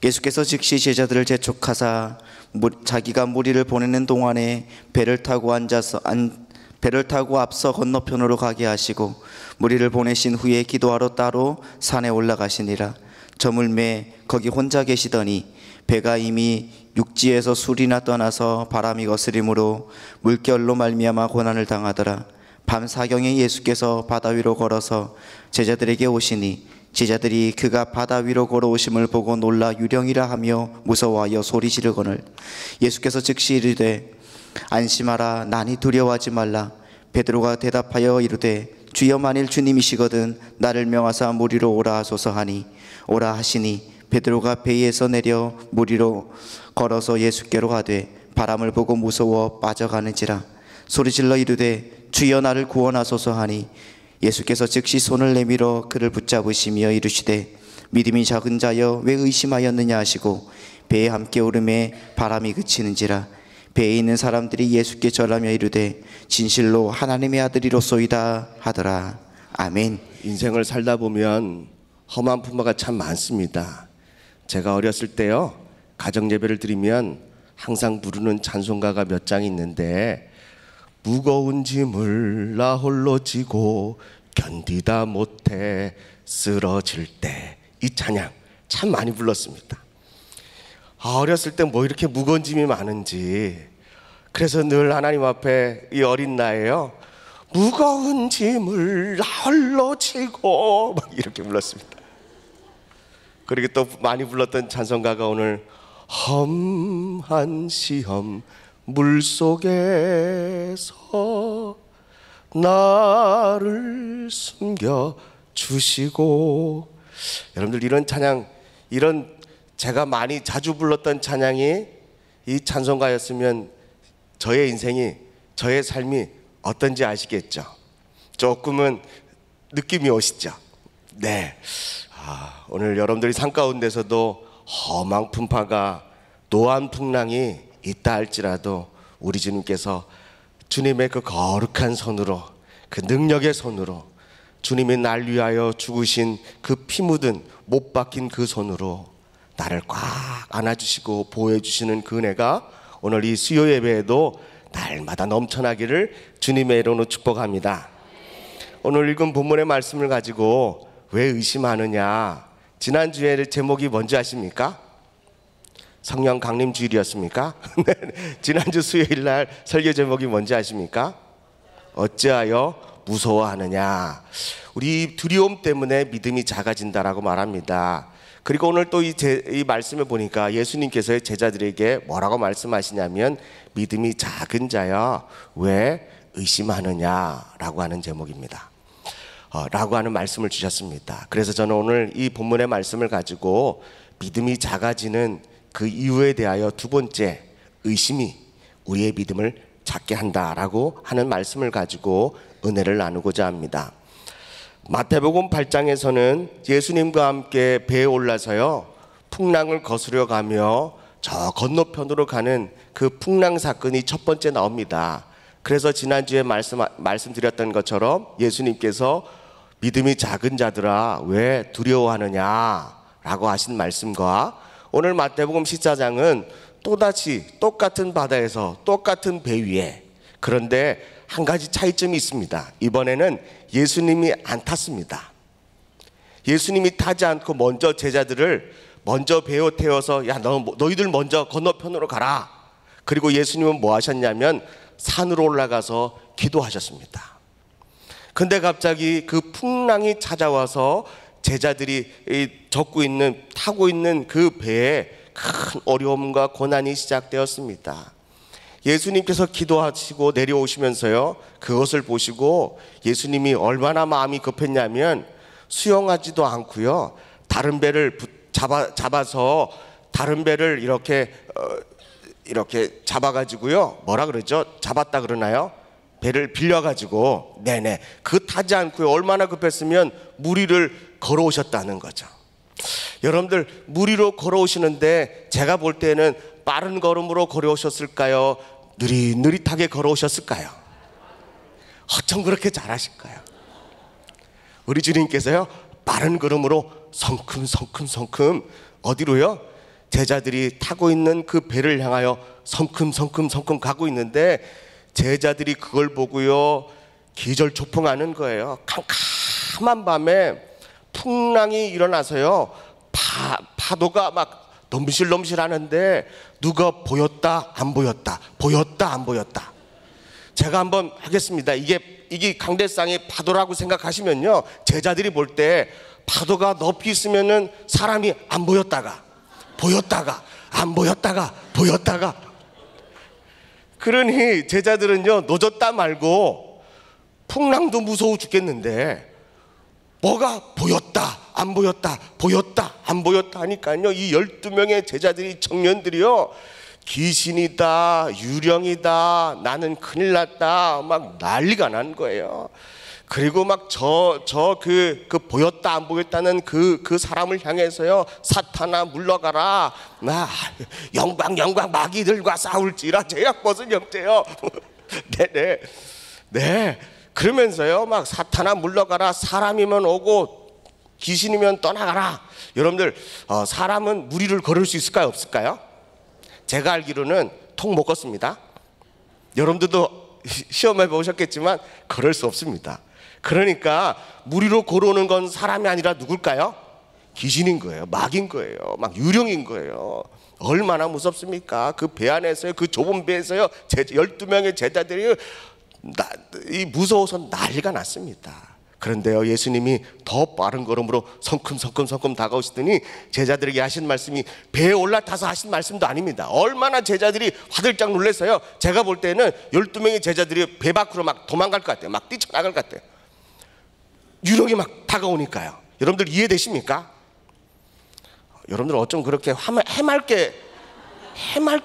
예수께서 즉시 제자들을 재촉하사 자기가 무리를 보내는 동안에 배를 타고 앞서 건너편으로 가게 하시고 무리를 보내신 후에 기도하러 따로 산에 올라가시니라. 저물매 거기 혼자 계시더니 배가 이미 육지에서 술이나 떠나서 바람이 거스림으로 물결로 말미암아 고난을 당하더라. 밤 사경에 예수께서 바다 위로 걸어서 제자들에게 오시니 제자들이 그가 바다 위로 걸어오심을 보고 놀라 유령이라 하며 무서워하여 소리 지르거늘 예수께서 즉시 이르되 안심하라, 나니 두려워하지 말라. 베드로가 대답하여 이르되 주여, 만일 주님이시거든 나를 명하사 물 위로 오라 하소서 하니 오라 하시니 베드로가 배에서 내려 물 위로 걸어서 예수께로 가되 바람을 보고 무서워 빠져가는지라. 소리질러 이르되 주여, 나를 구원하소서 하니 예수께서 즉시 손을 내밀어 그를 붙잡으시며 이르시되 믿음이 작은 자여 왜 의심하였느냐 하시고 배에 함께 오르매 바람이 그치는지라. 배에 있는 사람들이 예수께 절하며 이르되 진실로 하나님의 아들이로소이다 하더라. 아멘. 인생을 살다 보면 험한 풍파가 참 많습니다. 제가 어렸을 때요, 가정예배를 드리면 항상 부르는 찬송가가 몇 장 있는데 무거운 짐을 나 홀로 지고 견디다 못해 쓰러질 때, 이 찬양 참 많이 불렀습니다. 어렸을 때 뭐 이렇게 무거운 짐이 많은지, 그래서 늘 하나님 앞에 이 어린 나이에요, 무거운 짐을 나 홀로 지고 막 이렇게 불렀습니다. 그리고 또 많이 불렀던 찬송가가 오늘 험한 시험 물속에서 나를 숨겨 주시고. 여러분들, 이런 찬양, 이런 제가 많이 자주 불렀던 찬양이 이 찬송가였으면 저의 인생이, 저의 삶이 어떤지 아시겠죠? 조금은 느낌이 오시죠? 네. 오늘 여러분들이 삶 가운데서도 험한 풍파가, 노한 풍랑이 있다 할지라도 우리 주님께서 주님의 그 거룩한 손으로, 그 능력의 손으로, 주님이 날 위하여 죽으신 그 피 묻은 못 박힌 그 손으로 나를 꽉 안아주시고 보호해 주시는 그 은혜가 오늘 이 수요 예배에도 날마다 넘쳐나기를 주님의 이름으로 축복합니다. 오늘 읽은 본문의 말씀을 가지고 왜 의심하느냐, 지난주에 제목이 뭔지 아십니까? 성령 강림 주일이었습니까? 지난주 수요일 날 설교 제목이 뭔지 아십니까? 어찌하여 무서워하느냐. 우리 두려움 때문에 믿음이 작아진다라고 말합니다. 그리고 오늘 또 이 말씀을 보니까 예수님께서 제자들에게 뭐라고 말씀하시냐면 믿음이 작은 자여 왜 의심하느냐라고 하는 제목입니다. 라고 하는 말씀을 주셨습니다. 그래서 저는 오늘 이 본문의 말씀을 가지고 믿음이 작아지는 그 이유에 대하여 두 번째, 의심이 우리의 믿음을 작게 한다라고 하는 말씀을 가지고 은혜를 나누고자 합니다. 마태복음 8장에서는 예수님과 함께 배에 올라서요, 풍랑을 거스려 가며 저 건너편으로 가는 그 풍랑 사건이 첫 번째 나옵니다. 그래서 지난주에 말씀드렸던 것처럼 예수님께서 믿음이 작은 자들아 왜 두려워하느냐라고 하신 말씀과 오늘 마태복음 14장은 또다시 똑같은 바다에서 똑같은 배 위에, 그런데 한 가지 차이점이 있습니다. 이번에는 예수님이 안 탔습니다. 예수님이 타지 않고 먼저 제자들을 먼저 배에 태워서 야 너희들 먼저 건너편으로 가라. 그리고 예수님은 뭐 하셨냐면 산으로 올라가서 기도하셨습니다. 근데 갑자기 그 풍랑이 찾아와서 제자들이 타고 있는 그 배에 큰 어려움과 고난이 시작되었습니다. 예수님께서 기도하시고 내려오시면서요, 그것을 보시고 예수님이 얼마나 마음이 급했냐면 수영하지도 않고요, 다른 배를 잡아서 다른 배를 이렇게 잡아가지고요, 뭐라 그러죠? 잡았다 그러나요? 배를 빌려가지고, 네네, 그 타지 않고요, 얼마나 급했으면 물 위를 걸어오셨다는 거죠. 여러분들, 물 위로 걸어오시는데 제가 볼 때는 빠른 걸음으로 걸어오셨을까요? 느릿느릿하게 걸어오셨을까요? 어쩜 그렇게 잘하실까요? 우리 주님께서요, 빠른 걸음으로 성큼 어디로요? 제자들이 타고 있는 그 배를 향하여 성큼성큼 가고 있는데 제자들이 그걸 보고요 기절초풍하는 거예요. 캄캄한 밤에 풍랑이 일어나서요 파도가 막 넘실넘실하는데 누가 보였다 안 보였다, 보였다 안 보였다. 제가 한번 하겠습니다. 이게 강대상의 파도라고 생각하시면요, 제자들이 볼 때 파도가 높이 있으면은 사람이 안 보였다가 보였다가 안 보였다가 보였다가, 그러니 제자들은요 노졌다 말고 풍랑도 무서워 죽겠는데 뭐가 보였다 안 보였다 보였다 안 보였다 하니까요 이 12명의 제자들이, 청년들이요, 귀신이다 유령이다 나는 큰일 났다 막 난리가 난 거예요. 그리고 막 그 보였다 안 보였다는 그 사람을 향해서요, 사탄아 물러가라, 나 영광 마귀들과 싸울지라 제약 벗은 형제요. 네 그러면서요 막 사탄아 물러가라, 사람이면 오고 귀신이면 떠나가라. 여러분들 사람은 무리를 걸을 수 있을까요 없을까요? 제가 알기로는 통 못 걷습니다. 여러분들도 시험해 보셨겠지만 걸을 수 없습니다. 그러니까 무리로 걸어오는 건 사람이 아니라 누굴까요? 귀신인 거예요. 마귀인 거예요. 막 유령인 거예요. 얼마나 무섭습니까? 그 배 안에서요, 그 좁은 배에서요 12명의 제자들이 무서워서 난리가 났습니다. 그런데요 예수님이 더 빠른 걸음으로 성큼 다가오시더니 제자들에게 하신 말씀이 배에 올라타서 하신 말씀도 아닙니다. 얼마나 제자들이 화들짝 놀라서요, 제가 볼 때는 12명의 제자들이 배 밖으로 막 도망갈 것 같아요. 막 뛰쳐나갈 것 같아요. 유령이 막 다가오니까요. 여러분들 이해되십니까? 여러분들 어쩜 그렇게 해맑게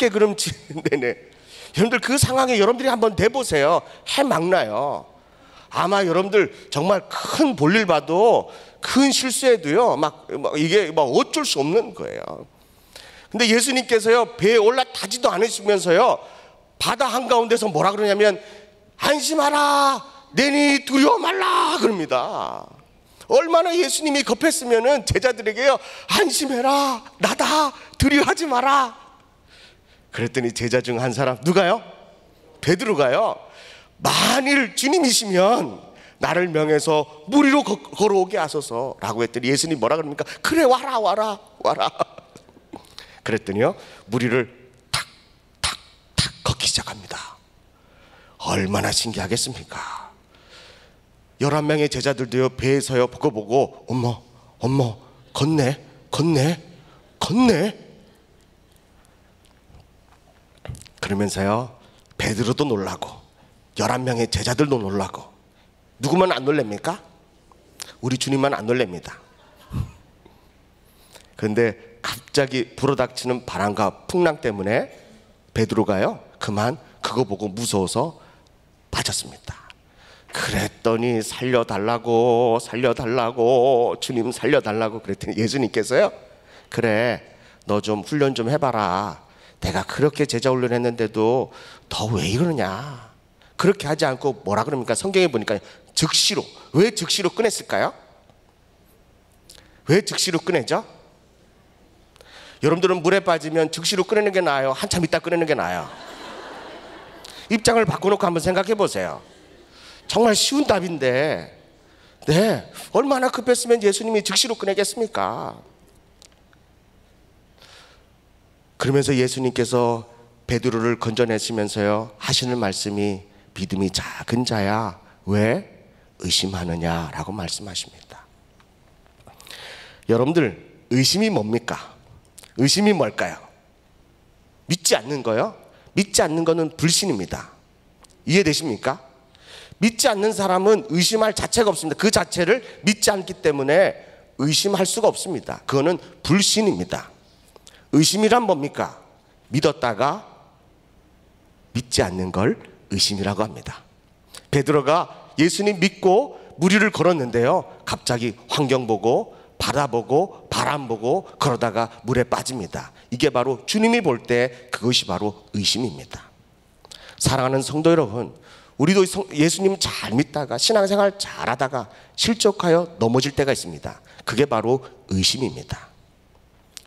그럼 네네. 여러분들 그 상황에 여러분들이 한번 대보세요. 해맑나요? 아마 여러분들 정말 큰 볼일 봐도 큰 실수해도요 이게 막 어쩔 수 없는 거예요. 근데 예수님께서요 배에 올라타지도 않으시면서요 바다 한가운데서 뭐라 그러냐면 안심하라 내니 두려워 말라 그럽니다. 얼마나 예수님이 급했으면은 제자들에게요 안심해라 나다 두려워하지 마라. 그랬더니 제자 중 한 사람, 누가요? 베드로가요, 만일 주님이시면 나를 명해서 무리로 걸어오게 하소서 라고 했더니 예수님 뭐라 그럽니까? 그래 와라 그랬더니요 무리를 탁 걷기 시작합니다. 얼마나 신기하겠습니까? 11명의 제자들도요 배에서요 그거 보고 어머 걷네 그러면서요 베드로도 놀라고 11명의 제자들도 놀라고. 누구만 안 놀랍니까? 우리 주님만 안 놀랍니다. 그런데 갑자기 불어닥치는 바람과 풍랑 때문에 베드로가요 그만 그거 보고 무서워서 빠졌습니다. 그랬더니 살려달라고 주님 살려달라고 그랬더니 예수님께서요 그래 너 좀 훈련 좀 해봐라. 내가 그렇게 제자 훈련했는데도 너 왜 이러느냐. 그렇게 하지 않고 뭐라 그럽니까? 성경에 보니까 즉시로. 왜 즉시로 꺼냈을까요? 왜 즉시로 꺼내죠? 여러분들은 물에 빠지면 즉시로 꺼내는 게 나아요? 한참 있다 꺼내는 게 나아요? 입장을 바꿔놓고 한번 생각해 보세요. 정말 쉬운 답인데 네 얼마나 급했으면 예수님이 즉시로 꺼내겠습니까? 그러면서 예수님께서 베드로를 건져내시면서요 하시는 말씀이 믿음이 작은 자야 왜 의심하느냐라고 말씀하십니다. 여러분들 의심이 뭡니까? 의심이 뭘까요? 믿지 않는 거요? 믿지 않는 거는 불신입니다. 이해되십니까? 믿지 않는 사람은 의심할 자체가 없습니다. 그 자체를 믿지 않기 때문에 의심할 수가 없습니다. 그거는 불신입니다. 의심이란 뭡니까? 믿었다가 믿지 않는 걸 의심이라고 합니다. 베드로가 예수님 믿고 무리를 걸었는데요 갑자기 환경 보고 바다 보고 바람 보고 그러다가 물에 빠집니다. 이게 바로 주님이 볼 때 그것이 바로 의심입니다. 사랑하는 성도 여러분, 우리도 예수님 잘 믿다가 신앙생활 잘하다가 실족하여 넘어질 때가 있습니다. 그게 바로 의심입니다.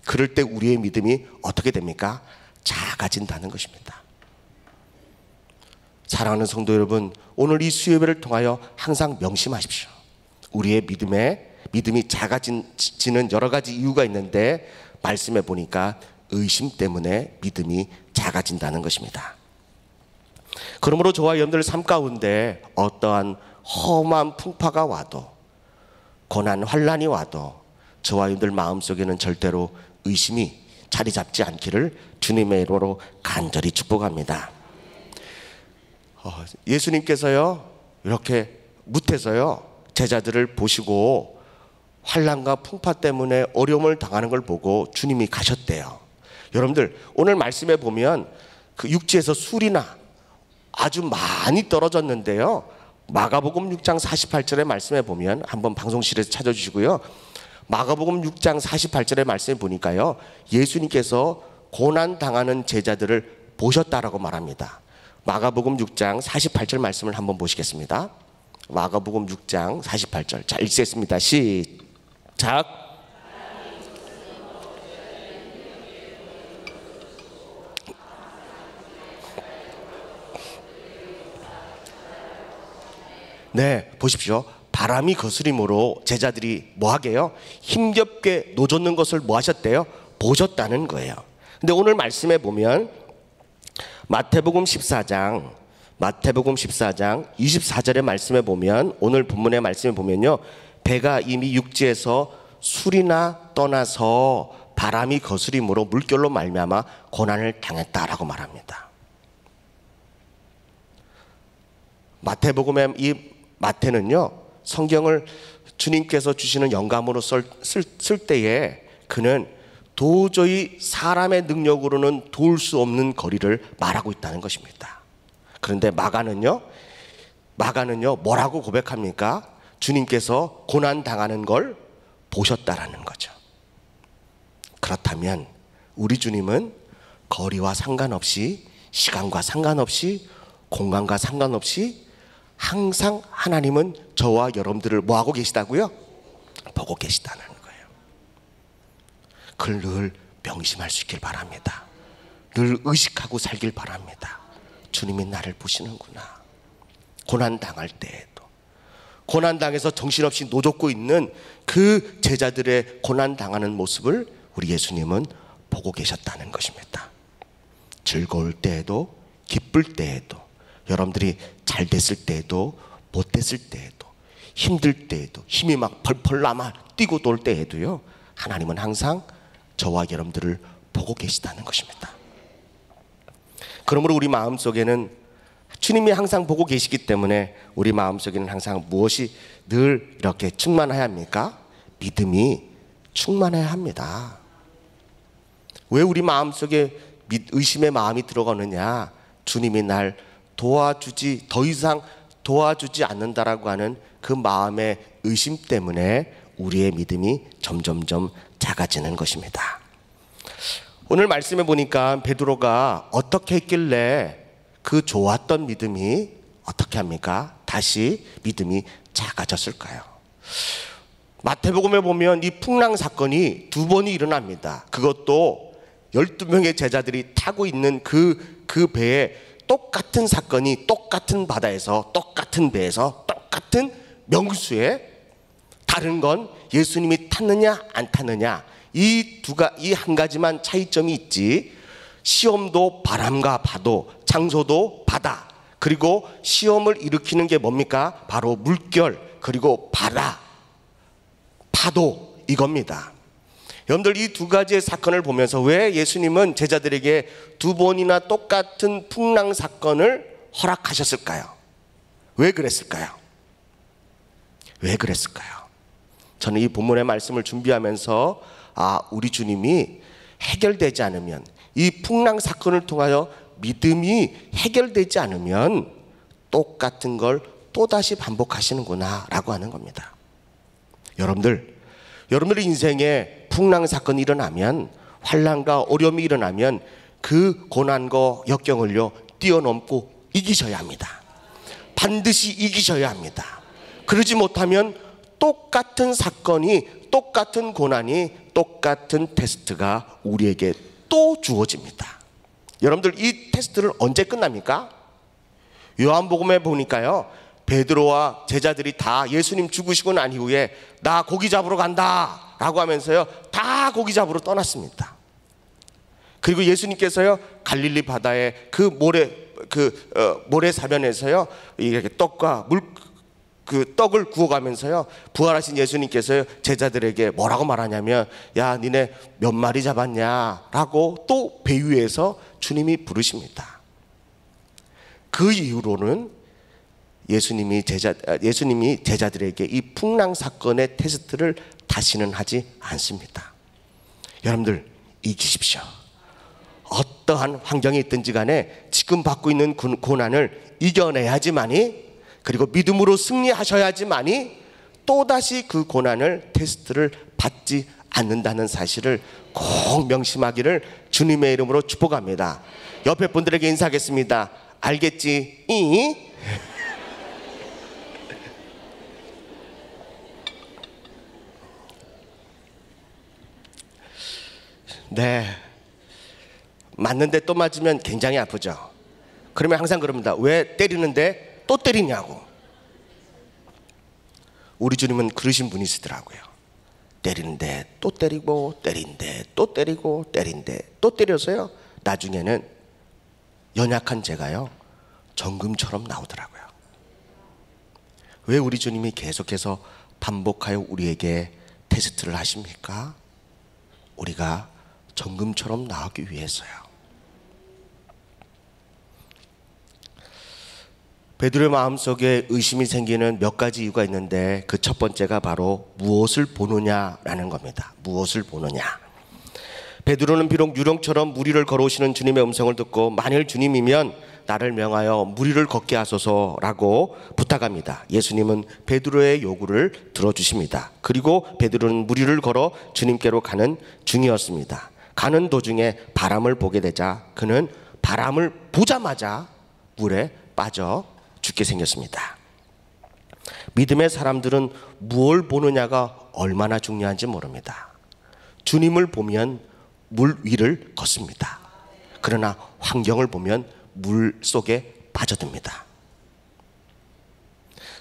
그럴 때 우리의 믿음이 어떻게 됩니까? 작아진다는 것입니다. 사랑하는 성도 여러분, 오늘 이 수요예배를 통하여 항상 명심하십시오. 우리의 믿음이 작아지는 여러 가지 이유가 있는데, 말씀해 보니까 의심 때문에 믿음이 작아진다는 것입니다. 그러므로 저와 여러분들 삶 가운데 어떠한 험한 풍파가 와도, 고난 환난이 와도 저와 여러분들 마음속에는 절대로 의심이 자리 잡지 않기를 주님의 이름으로 간절히 축복합니다. 예수님께서요, 이렇게 무태서요, 제자들을 보시고 환난과 풍파 때문에 어려움을 당하는 걸 보고 주님이 가셨대요. 여러분들, 오늘 말씀에 보면 그 육지에서 술이나 아주 많이 떨어졌는데요, 마가복음 6장 48절의 말씀에 보면, 한번 방송실에서 찾아주시고요, 마가복음 6장 48절의 말씀에 보니까요, 예수님께서 고난 당하는 제자들을 보셨다라고 말합니다. 마가복음 6장 48절 말씀을 한번 보시겠습니다. 마가복음 6장 48절. 자, 읽겠습니다. 시작. 네, 보십시오. 바람이 거스림으로 제자들이 뭐 하게요? 힘겹게 노젓는 것을 뭐 하셨대요? 보셨다는 거예요. 근데 오늘 말씀에 보면 마태복음 14장 24절의 말씀에 보면, 오늘 본문의 말씀에 보면요, 배가 이미 육지에서 술이나 떠나서 바람이 거스림으로 물결로 말미암아 고난을 당했다라고 말합니다. 마태복음의 이 마태는요, 성경을 주님께서 주시는 영감으로 쓸 때에 그는 도저히 사람의 능력으로는 도울 수 없는 거리를 말하고 있다는 것입니다. 그런데 마가는요 뭐라고 고백합니까? 주님께서 고난 당하는 걸 보셨다라는 거죠. 그렇다면 우리 주님은 거리와 상관없이, 시간과 상관없이, 공간과 상관없이 항상 하나님은 저와 여러분들을 뭐하고 계시다고요? 보고 계시다는 거예요. 그걸 늘 명심할 수 있길 바랍니다. 늘 의식하고 살길 바랍니다. 주님이 나를 보시는구나. 고난당할 때에도, 고난당해서 정신없이 노젓고 있는 그 제자들의 고난당하는 모습을 우리 예수님은 보고 계셨다는 것입니다. 즐거울 때에도, 기쁠 때에도, 여러분들이 잘 됐을 때에도, 못 됐을 때에도, 힘들 때에도, 힘이 막 펄펄 남아 뛰고 돌 때에도요, 하나님은 항상 저와 여러분들을 보고 계시다는 것입니다. 그러므로 우리 마음속에는 주님이 항상 보고 계시기 때문에 우리 마음속에는 항상 무엇이 늘 이렇게 충만해야 합니까? 믿음이 충만해야 합니다. 왜 우리 마음속에 의심의 마음이 들어가느냐? 주님이 날 더 이상 도와주지 않는다라고 하는 그 마음의 의심 때문에 우리의 믿음이 점점점 작아지는 것입니다. 오늘 말씀해 보니까 베드로가 어떻게 했길래 그 좋았던 믿음이 어떻게 합니까? 다시 믿음이 작아졌을까요? 마태복음에 보면 이 풍랑 사건이 2번이 일어납니다. 그것도 12명의 제자들이 타고 있는 그 배에 똑같은 사건이 똑같은 바다에서, 똑같은 배에서, 똑같은 명수에, 다른 건 예수님이 탔느냐 안 탔느냐, 이 한 가지만 차이점이 있지, 시험도 바람과 파도, 장소도 바다, 그리고 시험을 일으키는 게 뭡니까? 바로 물결, 그리고 바다, 파도, 이겁니다. 여러분들, 이 2가지의 사건을 보면서 왜 예수님은 제자들에게 2번이나 똑같은 풍랑 사건을 허락하셨을까요? 왜 그랬을까요? 왜 그랬을까요? 저는 이 본문의 말씀을 준비하면서 우리 주님이 해결되지 않으면, 이 풍랑 사건을 통하여 믿음이 해결되지 않으면 똑같은 걸 또다시 반복하시는구나 라고 하는 겁니다. 여러분들의 인생에 풍랑 사건이 일어나면, 환난과 어려움이 일어나면 그 고난과 역경을요 뛰어넘고 이기셔야 합니다. 반드시 이기셔야 합니다. 그러지 못하면 똑같은 사건이, 똑같은 고난이 똑같은 테스트가 우리에게 또 주어집니다. 여러분들, 이 테스트를 언제 끝납니까? 요한복음에 보니까요, 베드로와 제자들이 다 예수님 죽으시고 난 이후에 나 고기 잡으러 간다 라고 하면서요, 다 고기 잡으러 떠났습니다. 그리고 예수님께서요, 갈릴리 바다에 그 모래사변에서요, 이렇게 떡을 구워가면서요, 부활하신 예수님께서요, 제자들에게 뭐라고 말하냐면, 야, 니네 몇 마리 잡았냐 라고 또 배 위에서 주님이 부르십니다. 그 이후로는 예수님이 제자들에게 이 풍랑 사건의 테스트를 다시는 하지 않습니다. 여러분들, 이기십시오. 어떠한 환경이 있든지 간에 지금 받고 있는 고난을 이겨내야지만이, 그리고 믿음으로 승리하셔야지만이 또다시 그 고난을, 테스트를 받지 않는다는 사실을 꼭 명심하기를 주님의 이름으로 축복합니다. 옆에 분들에게 인사하겠습니다. 알겠지? 네, 맞는데 또 맞으면 굉장히 아프죠. 그러면 항상 그럽니다. 왜 때리는데 또 때리냐고. 우리 주님은 그러신 분이시더라고요. 때리는데 또 때리고, 때리는데 또 때리고, 때리는데 또 때려서요, 나중에는 연약한 제가요, 정금처럼 나오더라고요. 왜 우리 주님이 계속해서 반복하여 우리에게 테스트를 하십니까? 우리가 정금처럼 나오기 위해서요. 베드로의 마음속에 의심이 생기는 몇 가지 이유가 있는데, 그 첫 번째가 바로 무엇을 보느냐라는 겁니다. 무엇을 보느냐. 베드로는 비록 유령처럼 무리를 걸어오시는 주님의 음성을 듣고, 만일 주님이면 나를 명하여 무리를 걷게 하소서라고 부탁합니다. 예수님은 베드로의 요구를 들어주십니다. 그리고 베드로는 무리를 걸어 주님께로 가는 중이었습니다. 가는 도중에 바람을 보게 되자 그는 바람을 보자마자 물에 빠져 죽게 생겼습니다. 믿음의 사람들은 무엇을 보느냐가 얼마나 중요한지 모릅니다. 주님을 보면 물 위를 걷습니다. 그러나 환경을 보면 물 속에 빠져듭니다.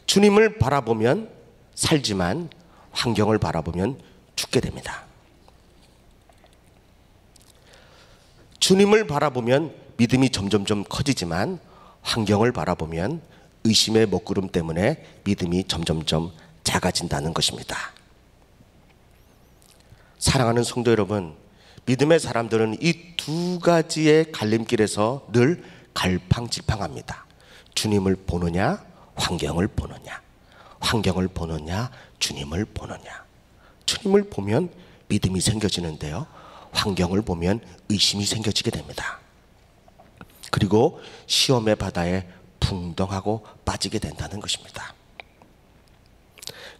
주님을 바라보면 살지만 환경을 바라보면 죽게 됩니다. 주님을 바라보면 믿음이 점점점 커지지만 환경을 바라보면 의심의 먹구름 때문에 믿음이 점점점 작아진다는 것입니다. 사랑하는 성도 여러분, 믿음의 사람들은 이 두 가지의 갈림길에서 늘 갈팡질팡합니다. 주님을 보느냐, 환경을 보느냐. 환경을 보느냐, 주님을 보느냐. 주님을 보면 믿음이 생겨지는데요, 환경을 보면 의심이 생겨지게 됩니다. 그리고 시험의 바다에 풍덩하고 빠지게 된다는 것입니다.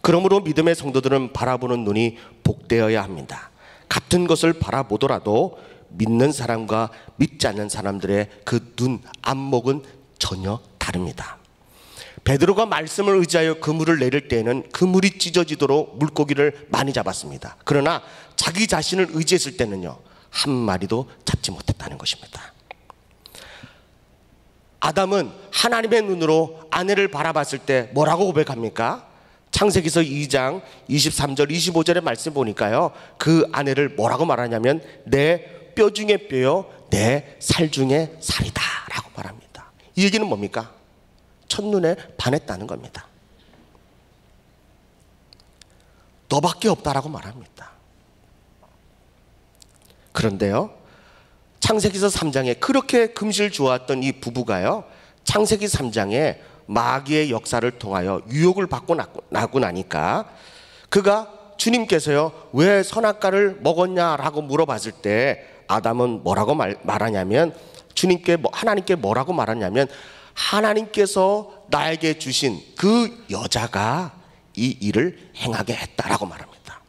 그러므로 믿음의 성도들은 바라보는 눈이 복되어야 합니다. 같은 것을 바라보더라도 믿는 사람과 믿지 않는 사람들의 그 눈, 안목은 전혀 다릅니다. 베드로가 말씀을 의지하여 그물을 내릴 때에는 그물이 찢어지도록 물고기를 많이 잡았습니다. 그러나 자기 자신을 의지했을 때는요, 한 마리도 잡지 못했다는 것입니다. 아담은 하나님의 눈으로 아내를 바라봤을 때 뭐라고 고백합니까? 창세기서 2장 23절 25절의 말씀 보니까요, 그 아내를 뭐라고 말하냐면 내 뼈 중에 뼈요, 내 살 중에 살이다 라고 말합니다. 이 얘기는 뭡니까? 첫눈에 반했다는 겁니다. 너밖에 없다라고 말합니다. 그런데요, 창세기서 3장에 그렇게 금실 주었던 이 부부가요, 창세기 3장에 마귀의 역사를 통하여 유혹을 받고 나고 나니까 그가 주님께서요, 왜 선악과를 먹었냐라고 물어봤을 때 아담은 뭐라고 말하냐면, 하나님께 뭐라고 말하냐면, 하나님께서 나에게 주신 그 여자가 이 일을 행하게 했다라고 말합니다.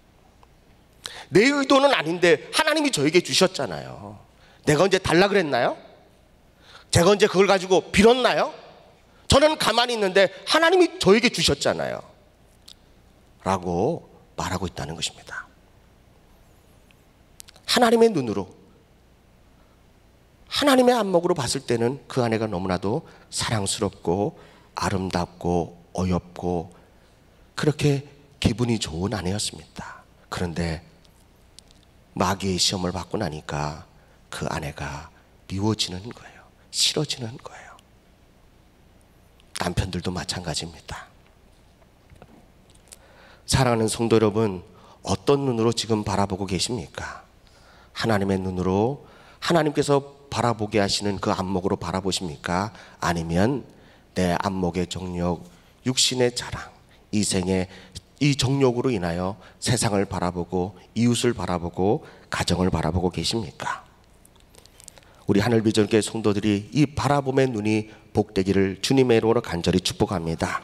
내 의도는 아닌데 하나님이 저에게 주셨잖아요. 내가 언제 달라 그랬나요? 제가 언제 그걸 가지고 빌었나요? 저는 가만히 있는데 하나님이 저에게 주셨잖아요 라고 말하고 있다는 것입니다. 하나님의 눈으로, 하나님의 안목으로 봤을 때는 그 아내가 너무나도 사랑스럽고 아름답고 어엽고 그렇게 기분이 좋은 아내였습니다. 그런데 마귀의 시험을 받고 나니까 그 아내가 미워지는 거예요. 싫어지는 거예요. 남편들도 마찬가지입니다. 사랑하는 성도 여러분, 어떤 눈으로 지금 바라보고 계십니까? 하나님의 눈으로, 하나님께서 바라보게 하시는 그 안목으로 바라보십니까? 아니면 내 안목의 정욕, 육신의 자랑, 이 생의 이 정욕으로 인하여 세상을 바라보고 이웃을 바라보고 가정을 바라보고 계십니까? 우리 하늘비전교회 성도들이 이 바라봄의 눈이 복되기를 주님의 이름으로 간절히 축복합니다.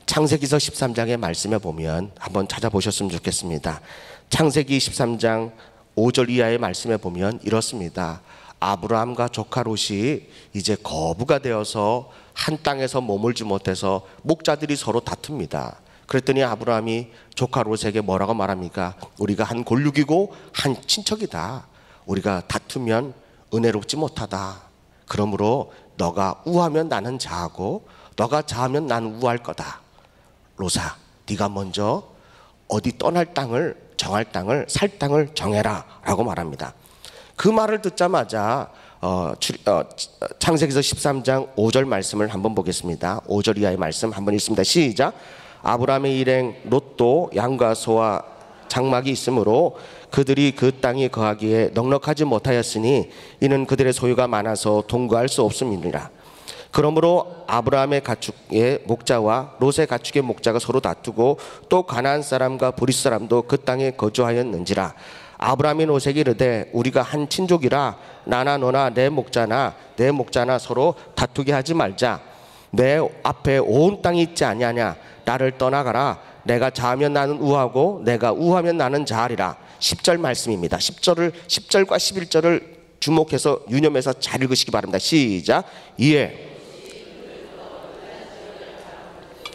창세기서 13장의 말씀에 보면 한번 찾아보셨으면 좋겠습니다. 창세기 13장 5절 이하의 말씀에 보면 이렇습니다. 아브라함과 조카 롯이 이제 거부가 되어서 한 땅에서 머물지 못해서 목자들이 서로 다툽니다. 그랬더니 아브라함이 조카 롯에게 뭐라고 말합니까? 우리가 한 골육이고 한 친척이다. 우리가 다투면 은혜롭지 못하다. 그러므로 너가 우하면 나는 자하고 너가 자하면 나는 우할 거다. 롯아, 네가 먼저 어디 떠날 땅을, 정할 땅을, 살 땅을 정해라 라고 말합니다. 그 말을 듣자마자 창세기서 13장 5절 말씀을 한번 보겠습니다. 5절 이하의 말씀 한번 읽습니다. 시작. 아브라함의 일행 롯도 양과 소와 장막이 있으므로 그들이 그 땅에 거하기에 넉넉하지 못하였으니 이는 그들의 소유가 많아서 동거할 수 없음이니라. 그러므로 아브라함의 가축의 목자와 롯의 가축의 목자가 서로 다투고 또 가나안 사람과 브리스 사람도 그 땅에 거주하였는지라. 아브라함이 롯에게 이르되 우리가 한 친족이라 나나 너나 내 목자나 서로 다투게 하지 말자. 내 앞에 온 땅이 있지 아니하냐. 나를 떠나가라. 내가 자하면 나는 우하고 내가 우하면 나는 자하리라. 10절 말씀입니다. 10절과 11절을 주목해서 유념해서 잘 읽으시기 바랍니다. 시작. 이에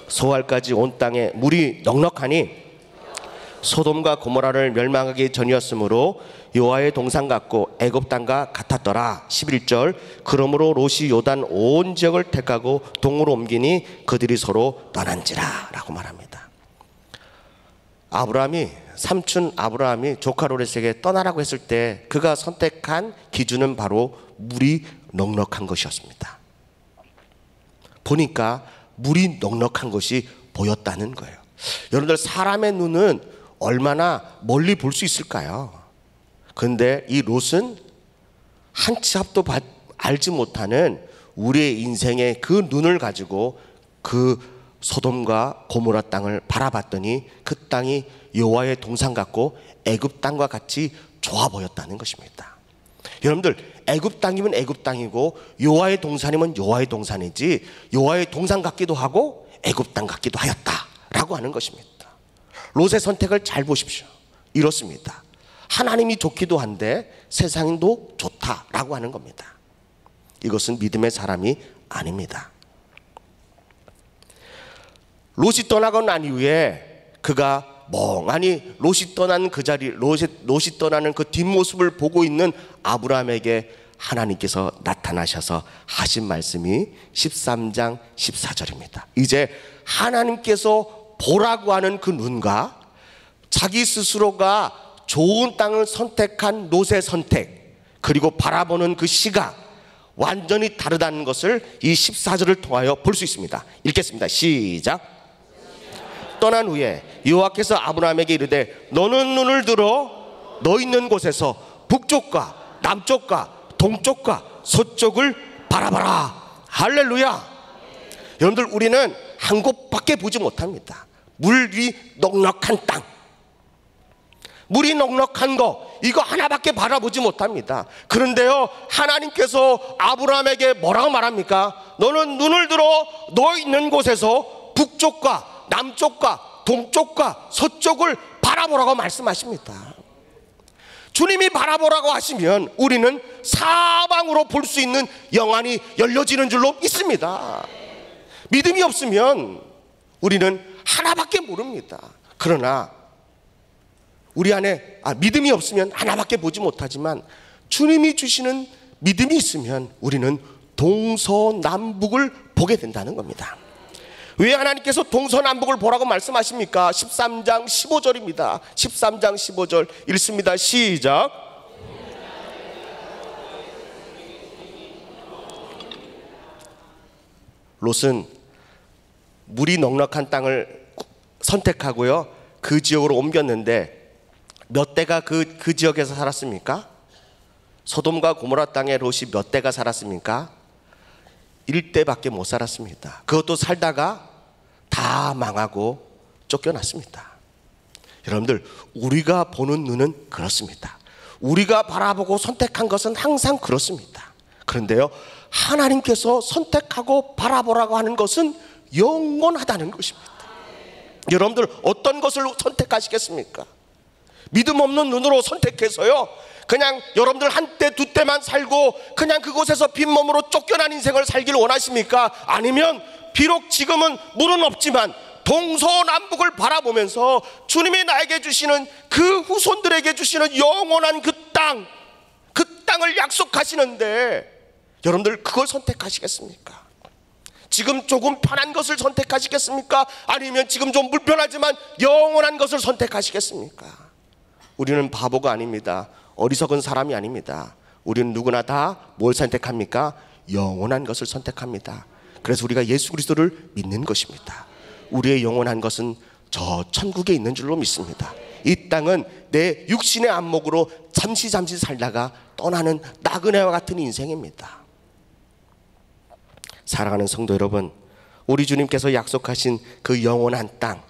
소알까지 온 땅에 물이 넉넉하니 소돔과 고모라를 멸망하기 전이었으므로 여호와의 동산 같고 애굽 땅과 같았더라. 11절. 그러므로 롯이 요단 온 지역을 택하고 동으로 옮기니 그들이 서로 떠난지라 라고 말합니다. 삼촌 아브라함이 조카 롯에게 떠나라고 했을 때 그가 선택한 기준은 바로 물이 넉넉한 것이었습니다. 보니까 물이 넉넉한 것이 보였다는 거예요. 여러분들, 사람의 눈은 얼마나 멀리 볼 수 있을까요? 그런데 이 롯은 한 치 앞도 알지 못하는 우리의 인생의 그 눈을 가지고 그 소돔과 고모라 땅을 바라봤더니 그 땅이 여호와의 동산 같고 애굽 땅과 같이 좋아 보였다는 것입니다. 여러분들, 애굽 땅이면 애굽 땅이고 여호와의 동산이면 여호와의 동산이지 여호와의 동산 같기도 하고 애굽 땅 같기도 하였다라고 하는 것입니다. 롯의 선택을 잘 보십시오. 이렇습니다. 하나님이 좋기도 한데 세상도 좋다라고 하는 겁니다. 이것은 믿음의 사람이 아닙니다. 롯이 떠나고 난 이후에 그가 멍하니 롯이 떠난 그 자리, 롯이 떠나는 그 뒷모습을 보고 있는 아브라함에게 하나님께서 나타나셔서 하신 말씀이 13장 14절입니다. 이제 하나님께서 보라고 하는 그 눈과 자기 스스로가 좋은 땅을 선택한 롯의 선택, 그리고 바라보는 그 시각, 완전히 다르다는 것을 이 14절을 통하여 볼 수 있습니다. 읽겠습니다. 시작. 떠난 후에 여호와께서 아브라함에게 이르되 너는 눈을 들어 너 있는 곳에서 북쪽과 남쪽과 동쪽과 서쪽을 바라봐라. 할렐루야. 여러분들, 우리는 한 곳밖에 보지 못합니다. 물이 넉넉한 땅, 물이 넉넉한 거, 이거 하나밖에 바라보지 못합니다. 그런데요, 하나님께서 아브라함에게 뭐라고 말합니까? 너는 눈을 들어 너 있는 곳에서 북쪽과 남쪽과 동쪽과 서쪽을 바라보라고 말씀하십니다. 주님이 바라보라고 하시면 우리는 사방으로 볼 수 있는 영안이 열려지는 줄로 믿습니다. 믿음이 없으면 우리는 하나밖에 모릅니다. 그러나 우리 안에 믿음이 없으면 하나밖에 보지 못하지만 주님이 주시는 믿음이 있으면 우리는 동서남북을 보게 된다는 겁니다. 왜 하나님께서 동서남북을 보라고 말씀하십니까? 13장 15절입니다. 13장 15절 읽습니다. 시작. 롯은 물이 넉넉한 땅을 선택하고요, 그 지역으로 옮겼는데 몇 대가 그 지역에서 살았습니까? 소돔과 고모라 땅에 롯이 몇 대가 살았습니까? 1대밖에 못 살았습니다. 그것도 살다가 다 망하고 쫓겨났습니다. 여러분들, 우리가 보는 눈은 그렇습니다. 우리가 바라보고 선택한 것은 항상 그렇습니다. 그런데요, 하나님께서 선택하고 바라보라고 하는 것은 영원하다는 것입니다. 여러분들, 어떤 것을 선택하시겠습니까? 믿음 없는 눈으로 선택해서요, 그냥 여러분들 한때 두 때만 살고 그냥 그곳에서 빈몸으로 쫓겨난 인생을 살기를 원하십니까? 아니면 비록 지금은 물은 없지만 동서남북을 바라보면서 주님이 나에게 주시는, 그 후손들에게 주시는 영원한 그 땅을 약속하시는데 여러분들 그걸 선택하시겠습니까? 지금 조금 편한 것을 선택하시겠습니까? 아니면 지금 좀 불편하지만 영원한 것을 선택하시겠습니까? 우리는 바보가 아닙니다. 어리석은 사람이 아닙니다. 우리는 누구나 다 뭘 선택합니까? 영원한 것을 선택합니다. 그래서 우리가 예수 그리스도를 믿는 것입니다. 우리의 영원한 것은 저 천국에 있는 줄로 믿습니다. 이 땅은 내 육신의 안목으로 잠시 살다가 떠나는 나그네와 같은 인생입니다. 사랑하는 성도 여러분, 우리 주님께서 약속하신 그 영원한 땅,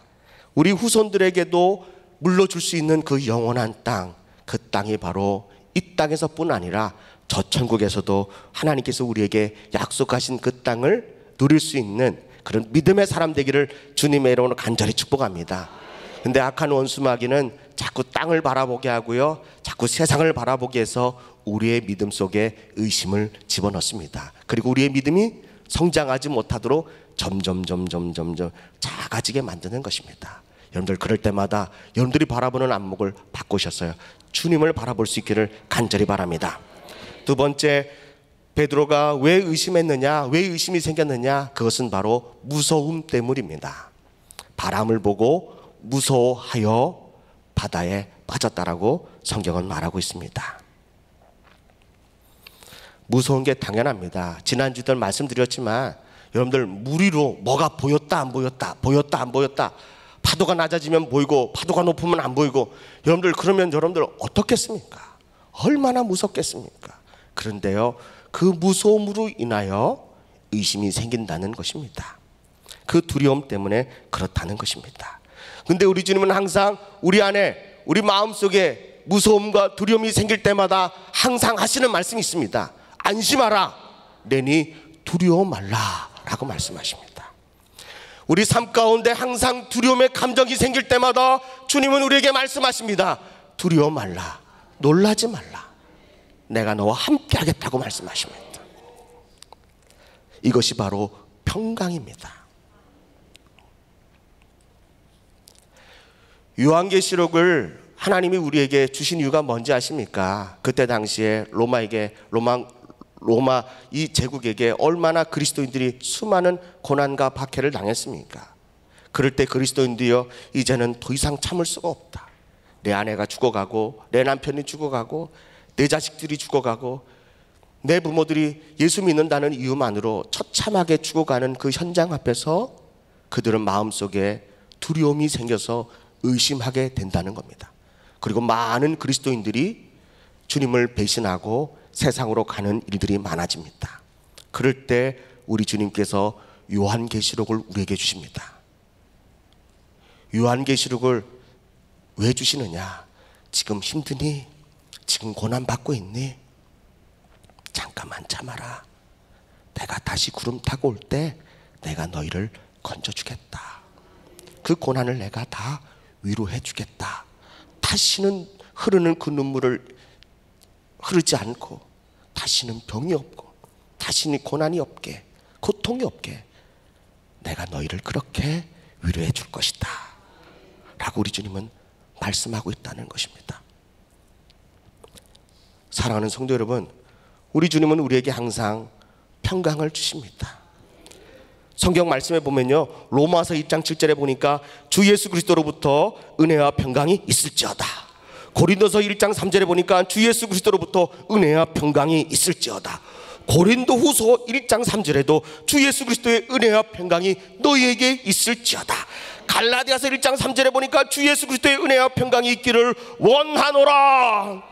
우리 후손들에게도 물려줄 수 있는 그 영원한 땅, 그 땅이 바로 이 땅에서뿐 아니라 저 천국에서도 하나님께서 우리에게 약속하신 그 땅을 누릴 수 있는 그런 믿음의 사람 되기를 주님의 이름으로 간절히 축복합니다. 근데 악한 원수 마귀는 자꾸 땅을 바라보게 하고요, 자꾸 세상을 바라보게 해서 우리의 믿음 속에 의심을 집어넣습니다. 그리고 우리의 믿음이 성장하지 못하도록 점점 작아지게 만드는 것입니다. 여러분들, 그럴 때마다 여러분들이 바라보는 안목을 바꾸셨어요. 주님을 바라볼 수 있기를 간절히 바랍니다. 두 번째, 베드로가 왜 의심했느냐, 왜 의심이 생겼느냐, 그것은 바로 무서움 때문입니다. 바람을 보고 무서워하여 바다에 빠졌다라고 성경은 말하고 있습니다. 무서운 게 당연합니다. 지난주도 말씀드렸지만 여러분들, 물 위로 뭐가 보였다 안 보였다, 파도가 낮아지면 보이고 파도가 높으면 안 보이고, 여러분들, 그러면 여러분들 어떻겠습니까? 얼마나 무섭겠습니까? 그런데요, 그 무서움으로 인하여 의심이 생긴다는 것입니다. 그 두려움 때문에 그렇다는 것입니다. 근데 우리 주님은 항상 우리 안에, 우리 마음속에 무서움과 두려움이 생길 때마다 항상 하시는 말씀이 있습니다. 안심하라, 내니 두려워 말라 라고 말씀하십니다. 우리 삶 가운데 항상 두려움의 감정이 생길 때마다 주님은 우리에게 말씀하십니다. 두려워 말라, 놀라지 말라, 내가 너와 함께 하겠다고 말씀하십니다. 이것이 바로 평강입니다. 요한계시록을 하나님이 우리에게 주신 이유가 뭔지 아십니까? 그때 당시에 로마 이 제국에게 얼마나 그리스도인들이 수많은 고난과 박해를 당했습니까? 그럴 때 그리스도인들이요, 이제는 더 이상 참을 수가 없다. 내 아내가 죽어가고, 내 남편이 죽어가고, 내 자식들이 죽어가고, 내 부모들이 예수 믿는다는 이유만으로 처참하게 죽어가는 그 현장 앞에서 그들은 마음속에 두려움이 생겨서 의심하게 된다는 겁니다. 그리고 많은 그리스도인들이 주님을 배신하고 세상으로 가는 일들이 많아집니다. 그럴 때 우리 주님께서 요한계시록을 우리에게 주십니다. 요한계시록을 왜 주시느냐? 지금 힘드니? 지금 고난받고 있니? 잠깐만 참아라. 내가 다시 구름 타고 올 때 내가 너희를 건져주겠다. 그 고난을 내가 다 위로해 주겠다. 다시는 흐르는 그 눈물을 흐르지 않고, 다시는 병이 없고, 다시는 고난이 없게, 고통이 없게 내가 너희를 그렇게 위로해 줄 것이다 라고 우리 주님은 말씀하고 있다는 것입니다. 사랑하는 성도 여러분, 우리 주님은 우리에게 항상 평강을 주십니다. 성경 말씀에 보면요, 로마서 2장 7절에 보니까 주 예수 그리스도로부터 은혜와 평강이 있을지어다. 고린도서 1장 3절에 보니까 주 예수 그리스도로부터 은혜와 평강이 있을지어다. 고린도후서 1장 3절에도 주 예수 그리스도의 은혜와 평강이 너희에게 있을지어다. 갈라디아서 1장 3절에 보니까 주 예수 그리스도의 은혜와 평강이 있기를 원하노라.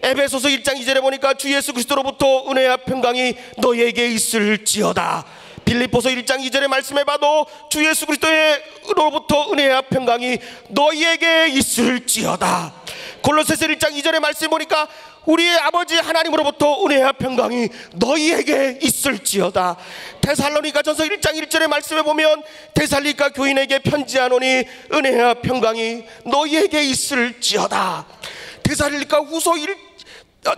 에베소서 1장 2절에 보니까 주 예수 그리스도로부터 은혜와 평강이 너희에게 있을지어다. 빌립보서 1장 2절의 말씀에 봐도 주 예수 그리스도로부터 은혜와 평강이 너희에게 있을지어다. 골로새서 1장 2절의 말씀에 보니까 우리의 아버지 하나님으로부터 은혜와 평강이 너희에게 있을지어다. 데살로니가전서 1장 1절의 말씀에 보면 데살로니가 교인에게 편지하노니 은혜와 평강이 너희에게 있을지어다. 데살로니가 후서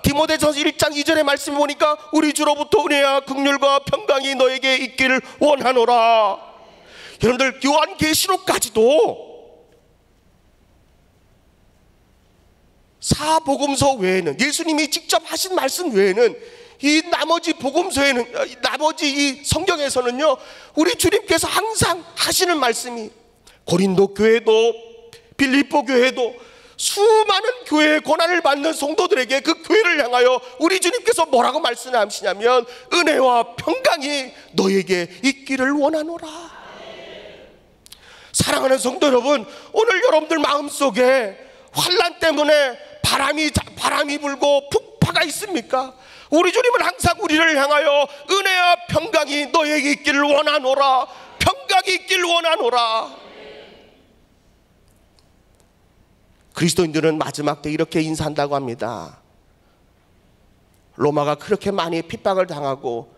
디모데전서 1장 2절의 말씀을 보니까 우리 주로부터 은혜와 긍휼과 평강이 너에게 있기를 원하노라. 여러분들, 요한계시록까지도 사복음서 외에는, 예수님이 직접 하신 말씀 외에는, 이 나머지 복음서에는, 나머지 이 성경에서는요, 우리 주님께서 항상 하시는 말씀이, 고린도 교회도 빌립보 교회도 수많은 교회의 고난을 받는 성도들에게, 그 교회를 향하여 우리 주님께서 뭐라고 말씀하시냐면 은혜와 평강이 너에게 있기를 원하노라. 사랑하는 성도 여러분, 오늘 여러분들 마음속에 환난 때문에 바람이 불고 풍파가 있습니까? 우리 주님은 항상 우리를 향하여 은혜와 평강이 너에게 있기를 원하노라. 평강이 있기를 원하노라. 그리스도인들은 마지막 때 이렇게 인사한다고 합니다. 로마가 그렇게 많이 핍박을 당하고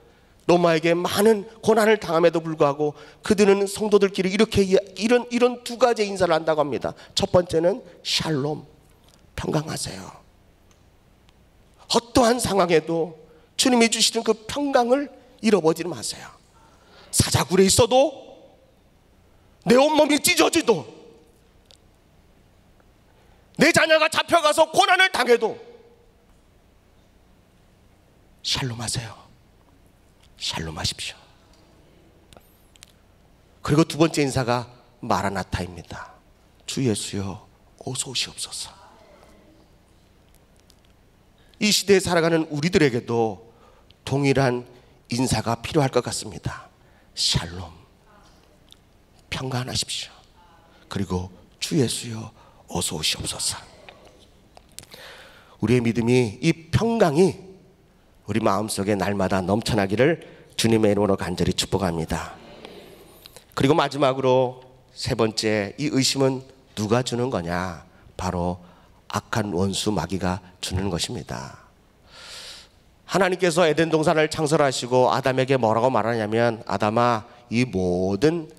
로마에게 많은 고난을 당함에도 불구하고 그들은 성도들끼리 이렇게 이런 두 가지 인사를 한다고 합니다. 첫 번째는 샬롬, 평강하세요. 어떠한 상황에도 주님이 주시는 그 평강을 잃어버리지 마세요. 사자굴에 있어도, 내 온몸이 찢어지도, 내 자녀가 잡혀가서 고난을 당해도 샬롬하세요. 샬롬하십시오. 그리고 두 번째 인사가 마라나타입니다. 주 예수여 어서 오시옵소서. 이 시대에 살아가는 우리들에게도 동일한 인사가 필요할 것 같습니다. 샬롬, 평강하십시오. 그리고 주 예수여 어서 오시옵소서. 우리의 믿음이, 이 평강이 우리 마음속에 날마다 넘쳐나기를 주님의 이름으로 간절히 축복합니다. 그리고 마지막으로 세 번째, 이 의심은 누가 주는 거냐? 바로 악한 원수 마귀가 주는 것입니다. 하나님께서 에덴 동산을 창설하시고 아담에게 뭐라고 말하냐면, 아담아, 이 모든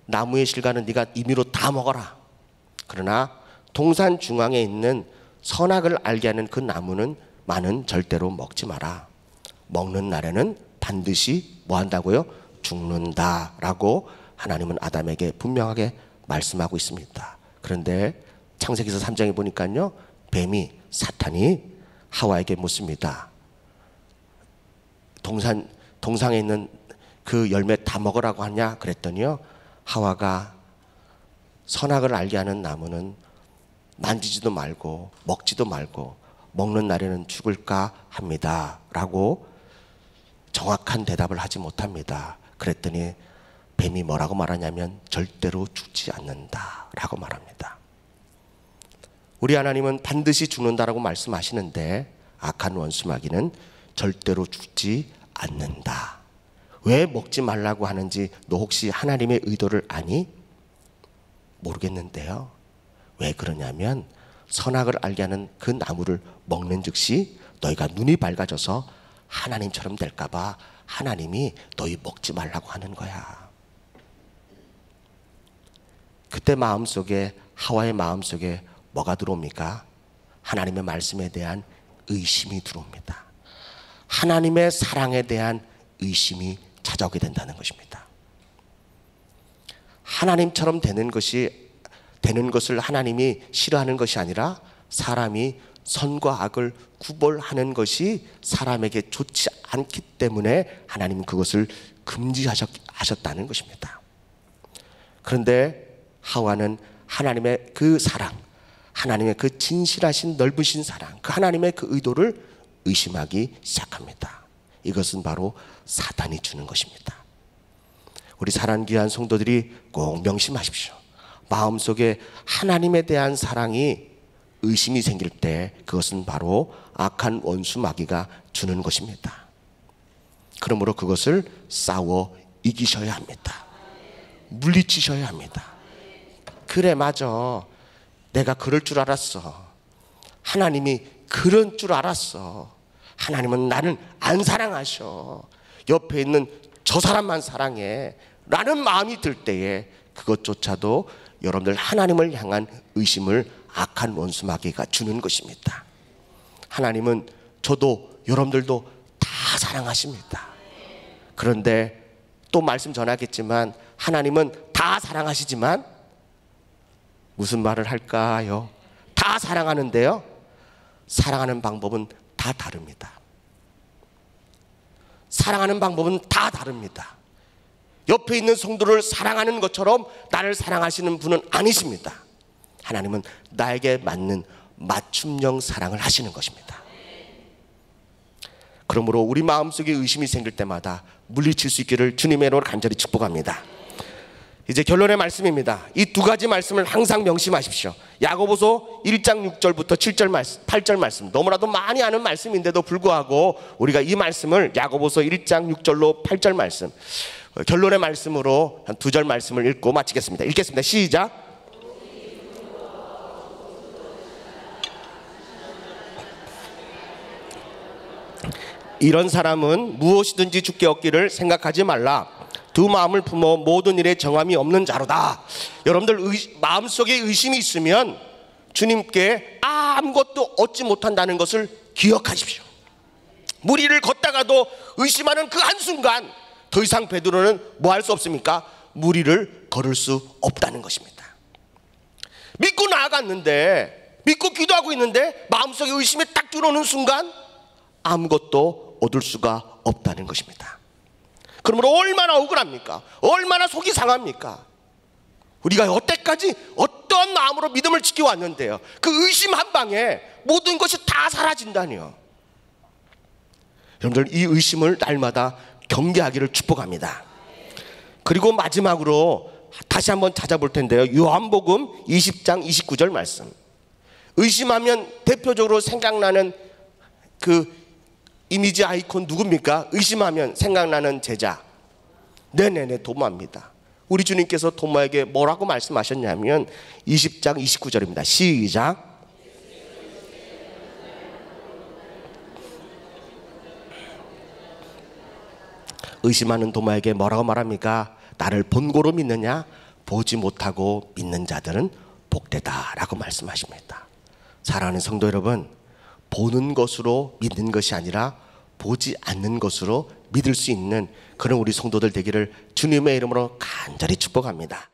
나무의 실과는 네가 임의로 다 먹어라. 그러나 동산 중앙에 있는 선악을 알게 하는 그 나무는 만은 절대로 먹지 마라. 먹는 날에는 반드시 뭐 한다고요? 죽는다라고 하나님은 아담에게 분명하게 말씀하고 있습니다. 그런데 창세기서 3장에 보니까요, 뱀이, 사탄이 하와에게 묻습니다. 동상에 있는 그 열매 다 먹으라고 하냐? 그랬더니요, 하와가 선악을 알게 하는 나무는 만지지도 말고 먹지도 말고 먹는 날에는 죽을까 합니다 라고 정확한 대답을 하지 못합니다. 그랬더니 뱀이 뭐라고 말하냐면 절대로 죽지 않는다 라고 말합니다. 우리 하나님은 반드시 죽는다라고 말씀하시는데 악한 원수 마귀는 절대로 죽지 않는다. 왜 먹지 말라고 하는지 너 혹시 하나님의 의도를 아니? 모르겠는데요, 왜 그러냐면 선악을 알게 하는 그 나무를 먹는 즉시 너희가 눈이 밝아져서 하나님처럼 될까봐 하나님이 너희 먹지 말라고 하는 거야. 그때 마음속에, 하와의 마음속에 뭐가 들어옵니까? 하나님의 말씀에 대한 의심이 들어옵니다. 하나님의 사랑에 대한 의심이 찾아오게 된다는 것입니다. 하나님처럼 되는 것이 되는 것을 하나님이 싫어하는 것이 아니라 사람이 선과 악을 구별하는 것이 사람에게 좋지 않기 때문에 하나님은 그것을 금지하셨다는 것입니다. 그런데 하와는 하나님의 그 사랑, 하나님의 그 진실하신 넓으신 사랑, 그 하나님의 그 의도를 의심하기 시작합니다. 이것은 바로 사단이 주는 것입니다. 우리 사랑하는 귀한 성도들이 꼭 명심하십시오. 마음속에 하나님에 대한 사랑이 의심이 생길 때 그것은 바로 악한 원수 마귀가 주는 것입니다. 그러므로 그것을 싸워 이기셔야 합니다. 물리치셔야 합니다. 그래, 맞아. 내가 그럴 줄 알았어. 하나님이 그런 줄 알았어. 하나님은 나를 안 사랑하셔. 옆에 있는 저 사람만 사랑해 라는 마음이 들 때에 그것조차도 여러분들 하나님을 향한 의심을 악한 원수 마귀가 주는 것입니다. 하나님은 저도 여러분들도 다 사랑하십니다. 그런데 또 말씀 전하겠지만 하나님은 다 사랑하시지만 무슨 말을 할까요? 다 사랑하는데요, 사랑하는 방법은 다 다릅니다. 사랑하는 방법은 다 다릅니다. 옆에 있는 성도를 사랑하는 것처럼 나를 사랑하시는 분은 아니십니다. 하나님은 나에게 맞는 맞춤형 사랑을 하시는 것입니다. 그러므로 우리 마음속에 의심이 생길 때마다 물리칠 수 있기를 주님의 이름으로 간절히 축복합니다. 이제 결론의 말씀입니다. 이 두 가지 말씀을 항상 명심하십시오. 야고보서 1장 6절부터 7절 말씀, 8절 말씀, 너무나도 많이 아는 말씀인데도 불구하고 우리가 이 말씀을 야고보서 1장 6절로 8절 말씀, 결론의 말씀으로 한 두 절 말씀을 읽고 마치겠습니다. 읽겠습니다. 시작. 이런 사람은 무엇이든지 주께 얻기를 생각하지 말라. 두 마음을 품어 모든 일에 정함이 없는 자로다. 여러분들 마음속에 의심이 있으면 주님께 아무것도 얻지 못한다는 것을 기억하십시오. 무리를 걷다가도 의심하는 그 한순간 더 이상 베드로는 뭐 할 수 없습니까? 무리를 걸을 수 없다는 것입니다. 믿고 나아갔는데, 믿고 기도하고 있는데 마음속에 의심이 딱 들어오는 순간 아무것도 얻을 수가 없다는 것입니다. 그러므로 얼마나 억울합니까? 얼마나 속이 상합니까? 우리가 여태까지 어떤 마음으로 믿음을 지켜왔는데요, 그 의심 한 방에 모든 것이 다 사라진다니요. 여러분들, 이 의심을 날마다 경계하기를 축복합니다. 그리고 마지막으로 다시 한번 찾아볼 텐데요, 요한복음 20장 29절 말씀. 의심하면 대표적으로 생각나는 그 이미지 아이콘 누굽니까? 의심하면 생각나는 제자. 네네네, 도마입니다. 우리 주님께서 도마에게 뭐라고 말씀하셨냐면 20장 29절입니다. 시작. 의심하는 도마에게 뭐라고 말합니까? 나를 본고로 믿느냐? 보지 못하고 믿는 자들은 복되다 라고 말씀하십니다. 사랑하는 성도 여러분, 보는 것으로 믿는 것이 아니라 보지 않는 것으로 믿을 수 있는 그런 우리 성도들 되기를 주님의 이름으로 간절히 축복합니다.